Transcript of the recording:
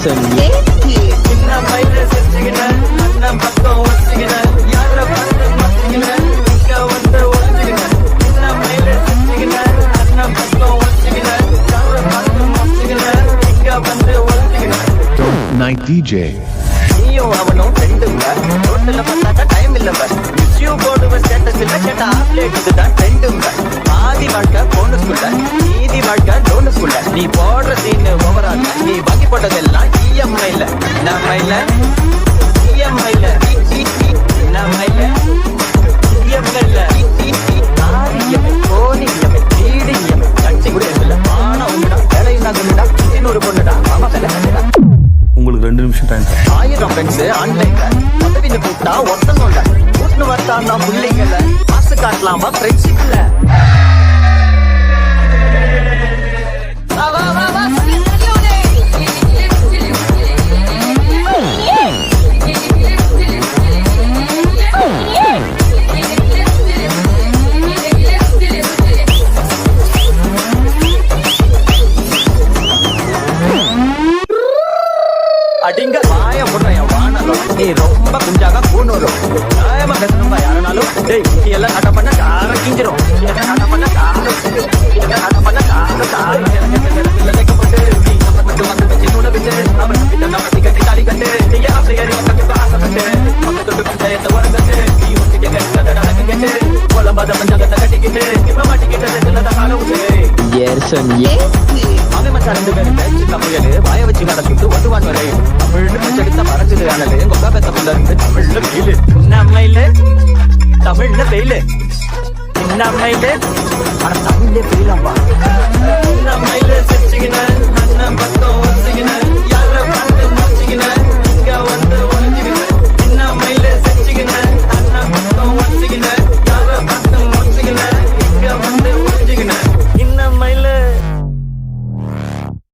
சொல்லி Night DJ. நீயும் அவனும் ரெண்டுங்க ரோட்ல பார்த்தா டைம் இல்லங்க மிஸ்யூ போடுவ ஸ்டேட்டஸ்ல கேட்ட அப்டேட் இதுதான் ட்ரெண்டுங்க ஆதி வாழ்க்கை போனஸ்குள்ள நீதி வாழ்க்கை டோனஸ்குள்ள நீ போடுற சீன் ஓவரால் நீ பாக்கி போட்டதெல்லாம் இஎம்ஐல நம்மைல இஎம்ஐல நம்மைல இஎம்ஐல ஆரியம் கோனியம் ஈடியம் கட்சி கூட இல்ல ஆனா உண்டா வேலை இல்லாதடா இன்னொரு பொண்ணுடா மாமா வேலை கட்டடா உங்களுக்கு 2 நிமிஷம் டைம் சார். 1000 ஃப்ரெண்ட்ஸ் ஆன்லைன்ல பதவின்னு கூப்பிட்டா ஒருத்தனும் இல்ல கூட்டுன்னு வரட்டான்னா பிள்ளைங்கல்ல காசு காட்டலாமா ஃப்ரெண்ட்ஷிப்ல அடிங்க வாய போடுறேன் வானலும் நீ ரொம்ப குஞ்சாக கூணுரும் நியாயமா பேசணும்பா யாருனாலும் டேய் எல்லாம் கட்ட பண்ண கார கிஞ்சிரும் எல்லாம் கட்ட பண்ண கார எல்லாம் கட்ட பண்ண கார கார லைக்கப்பட்டு நீ மட்டும் வந்து வச்சு நூல விட்டு அவன் கிட்ட நம்ம கட்டி தாலி கட்டு நீ அப்படியே கட்டு ஆசைப்பட்டு மக்கள் பஞ்சாயத்தை வரங்கட்டு நீ ஒட்டிக்க கட்ட நடக்க கேட்டு கொலம்பாத பஞ்சாயத்தை கட்டிக்கிட்டு இப்ப மாட்டிக்கிட்டு கால விட்டு ஏர் சொல்லி அவன் மச்சான் 2 பேரும் பேச்சு தமிழு வாய வச்சு நடத்திட்டு வந்துவான் வரை தமிழ்னு பச்சடித்த மறைச்சது ஆனது கொக்கா பெத்தக்குள்ள இருந்து தமிழ்ல வெயிலு நம்மையில தமிழ்ல வெயிலு நம்மையில ஆனா தமிழ்ல வெயிலாம்பா நம்மையில செச்சுக்கின